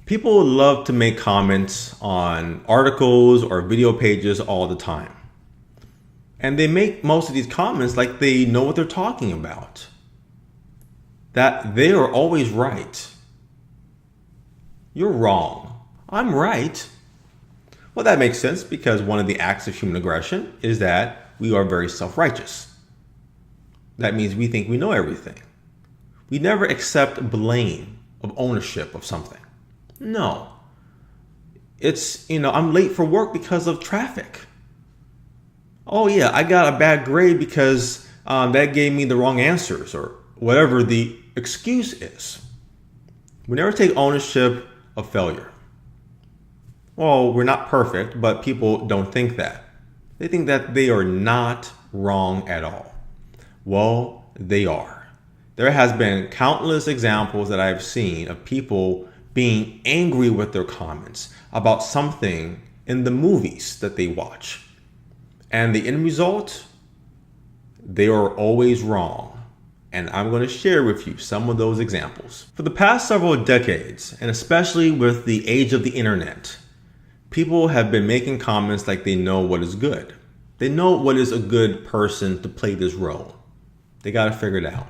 People love to make comments on articles or video pages all the time. And they make most of these comments like they know what they're talking about. That they are always right. You're wrong. I'm right. Well, that makes sense because one of the acts of human aggression is that we are very self-righteous. That means we think we know everything. We never accept blame of ownership of something. No. It's, I'm late for work because of traffic. Oh yeah, I got a bad grade because that gave me the wrong answers or whatever the excuse is. We never take ownership of failure. Well, we're not perfect, but people don't think that. They think that they are not wrong at all. Well, they are. There has been countless examples that I've seen of people being angry with their comments about something in the movies that they watch. And the end result, they are always wrong. And I'm going to share with you some of those examples. For the past several decades, and especially with the age of the internet, people have been making comments like they know what is good. They know what is a good person to play this role. They got to figure it out.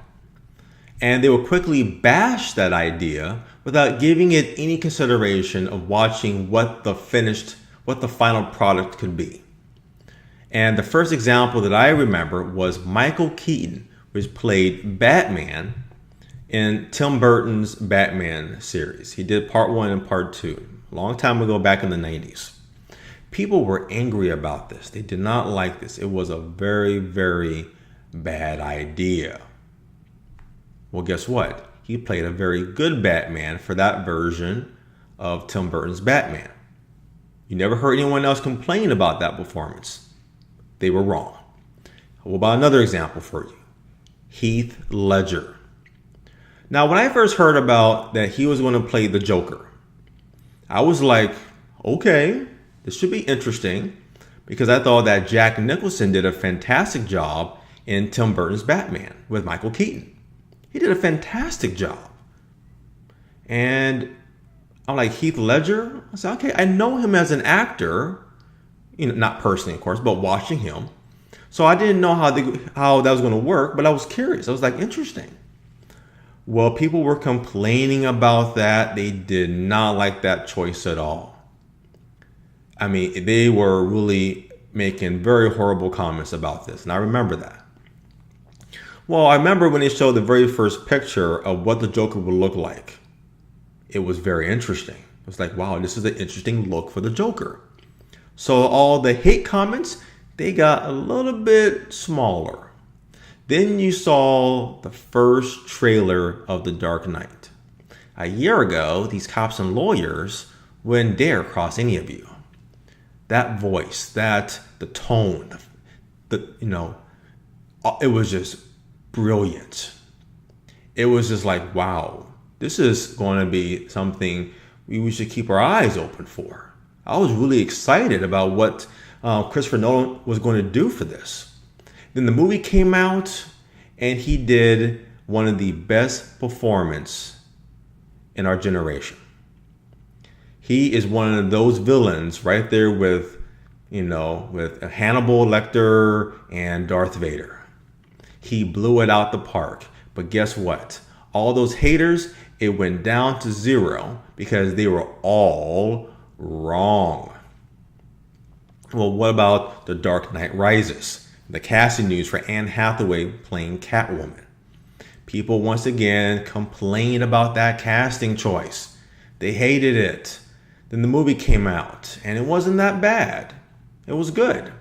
And they will quickly bash that idea without giving it any consideration of watching what the final product could be. And the first example that I remember was Michael Keaton, which played Batman in Tim Burton's Batman series. He did part 1 and part 2, a long time ago back in the 90s. People were angry about this. They did not like this. It was a very, very bad idea. Well, guess what? He played a very good Batman for that version of Tim Burton's Batman. You never heard anyone else complain about that performance. They were wrong. What about another example for you? Heath Ledger. Now, when I first heard about that he was going to play the Joker, I was like, okay, this should be interesting because I thought that Jack Nicholson did a fantastic job in Tim Burton's Batman with Michael Keaton. He did a fantastic job. And I'm like, Heath Ledger? I said, okay, I know him as an actor, not personally, of course, but watching him. So I didn't know how that was going to work, but I was curious. I was like, interesting. Well, people were complaining about that. They did not like that choice at all. I mean, they were really making very horrible comments about this. And I remember that. Well, I remember when they showed the very first picture of what the Joker would look like. It was very interesting. It was like, wow, this is an interesting look for the Joker. So all the hate comments, they got a little bit smaller. Then you saw the first trailer of The Dark Knight. A year ago, these cops and lawyers wouldn't dare cross any of you. That voice, the tone, it was just brilliant. It was just like, wow, this is going to be something we should keep our eyes open for. I was really excited about what Christopher Nolan was going to do for this. Then the movie came out and he did one of the best performances in our generation. He is one of those villains right there with Hannibal Lecter and Darth Vader. He blew it out the park. But guess what? All those haters, it went down to zero because they were all wrong. Well, what about The Dark Knight Rises? The casting news for Anne Hathaway playing Catwoman. People once again complained about that casting choice. They hated it. Then the movie came out and it wasn't that bad. It was good.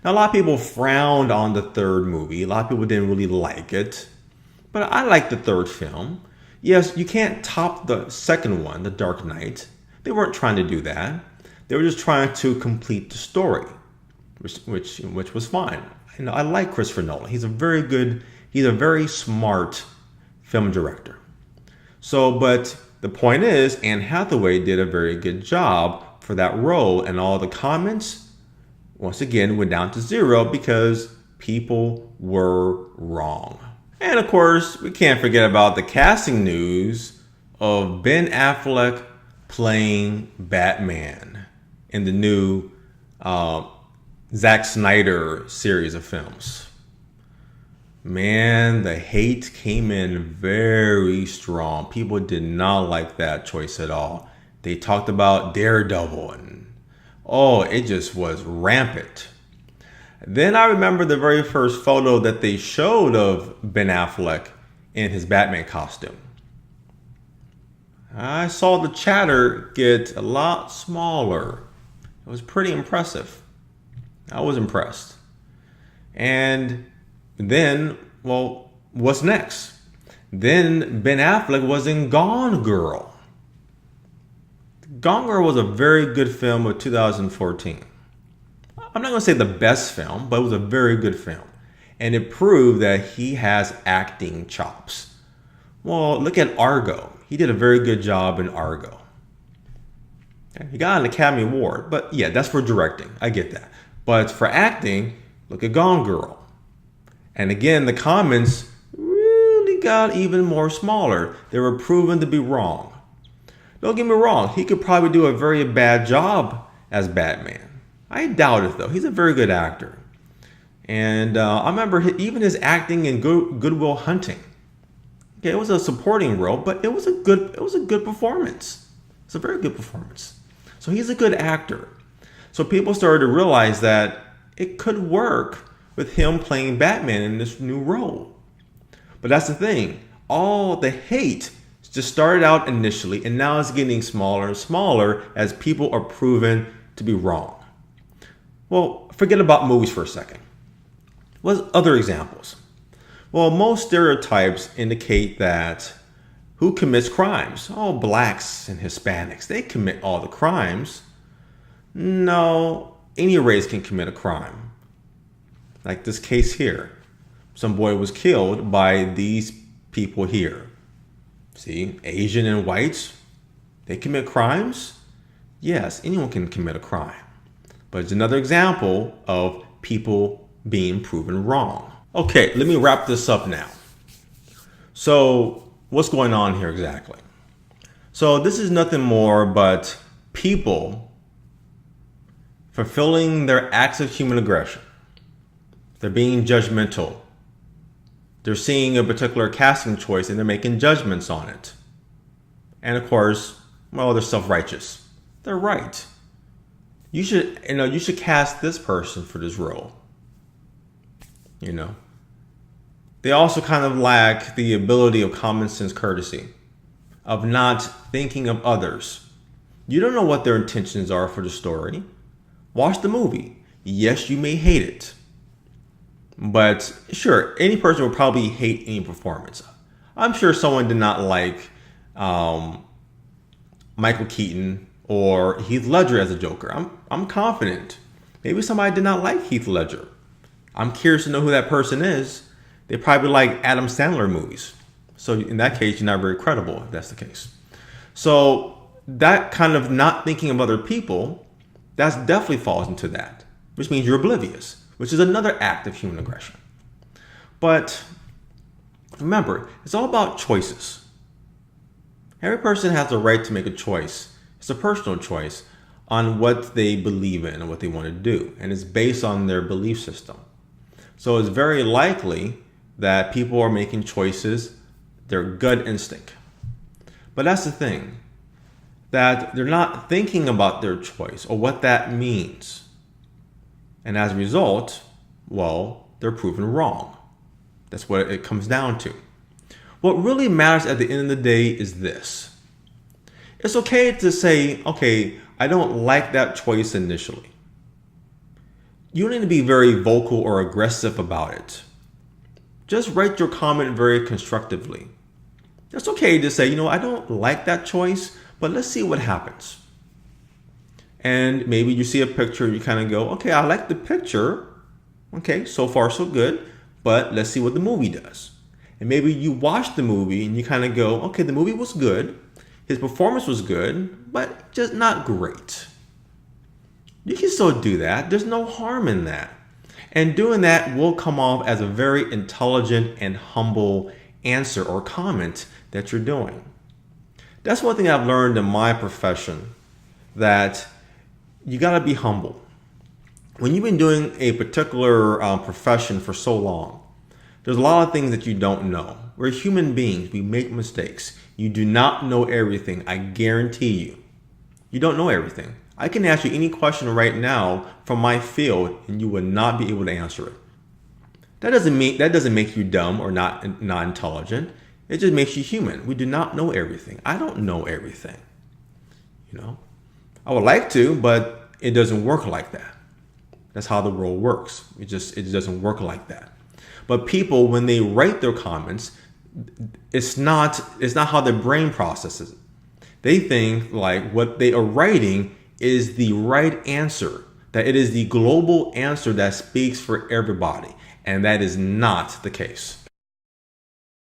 Now, a lot of people frowned on the third movie. A lot of people didn't really like it. But I liked the third film. Yes, you can't top the second one, The Dark Knight. They weren't trying to do that. They were just trying to complete the story, which was fine. I like Christopher Nolan. He's a very smart film director. So, but the point is, Anne Hathaway did a very good job for that role, and all the comments, once again, went down to zero because people were wrong. And of course, we can't forget about the casting news of Ben Affleck playing Batman in the new Zack Snyder series of films. Man, the hate came in very strong. People did not like that choice at all. They talked about Daredevil and it just was rampant. Then I remember the very first photo that they showed of Ben Affleck in his Batman costume. I saw the chatter get a lot smaller. It was pretty impressive. I was impressed. And then, what's next? Then Ben Affleck was in Gone Girl. Gone Girl was a very good film of 2014. I'm not going to say the best film, but it was a very good film. And it proved that he has acting chops. Well, look at Argo. He did a very good job in Argo. Okay, he got an Academy Award, but yeah, that's for directing. I get that. But for acting, look at Gone Girl. And again, the comments really got even more smaller. They were proven to be wrong. Don't get me wrong, he could probably do a very bad job as Batman. I doubt it though. He's a very good actor. And I remember even his acting in Good Will Hunting. Okay, it was a supporting role, but it was a good performance. It's a very good performance. So he's a good actor. So people started to realize that it could work with him playing Batman in this new role. But that's the thing. All the hate just started out initially, and now it's getting smaller and smaller as people are proven to be wrong. Well, forget about movies for a second. What's other examples? Well, most stereotypes indicate that who commits crimes? Blacks and Hispanics. They commit all the crimes. No, any race can commit a crime. Like this case here. Some boy was killed by these people here. See, Asian and whites, they commit crimes? Yes, anyone can commit a crime. But it's another example of people being proven wrong. Okay, let me wrap this up now. So, what's going on here exactly? So, this is nothing more but people fulfilling their acts of human aggression. They're being judgmental. They're seeing a particular casting choice and they're making judgments on it. And of course, they're self-righteous. They're right. You should cast this person for this role. They also kind of lack the ability of common sense courtesy, of not thinking of others. You don't know what their intentions are for the story. Watch the movie. Yes, you may hate it. But sure, any person would probably hate any performance. I'm sure someone did not like Michael Keaton or Heath Ledger as a Joker. I'm confident. Maybe somebody did not like Heath Ledger. I'm curious to know who that person is. They probably like Adam Sandler movies. So in that case, you're not very credible if that's the case. So that kind of not thinking of other people, that definitely falls into that, which means you're oblivious, which is another act of human aggression. But remember, it's all about choices. Every person has the right to make a choice. It's a personal choice on what they believe in and what they want to do. And it's based on their belief system. So it's very likely that people are making choices, their gut instinct. But that's the thing, that they're not thinking about their choice or what that means. And as a result, they're proven wrong. That's what it comes down to. What really matters at the end of the day is this. It's okay to say, okay, I don't like that choice initially. You don't need to be very vocal or aggressive about it. Just write your comment very constructively. It's okay to say, I don't like that choice, but let's see what happens. And maybe you see a picture, you kind of go, okay, I like the picture. Okay, so far so good, but let's see what the movie does. And maybe you watch the movie and you kind of go, okay, the movie was good. His performance was good, but just not great. You can still do that. There's no harm in that. And doing that will come off as a very intelligent and humble answer or comment that you're doing. That's one thing I've learned in my profession, that you got to be humble. When you've been doing a particular profession for so long, there's a lot of things that you don't know. We're human beings. We make mistakes. You do not know everything. I guarantee you. You don't know everything. I can ask you any question right now from my field and you would not be able to answer it. That doesn't make you dumb or not intelligent. It just makes you human. We do not know everything. I don't know everything. I would like to, but it doesn't work like that. That's how the world works. It doesn't work like that. But people, when they write their comments, it's not how their brain processes it. They think like what they are writing is the right answer, that it is the global answer that speaks for everybody. And that is not the case.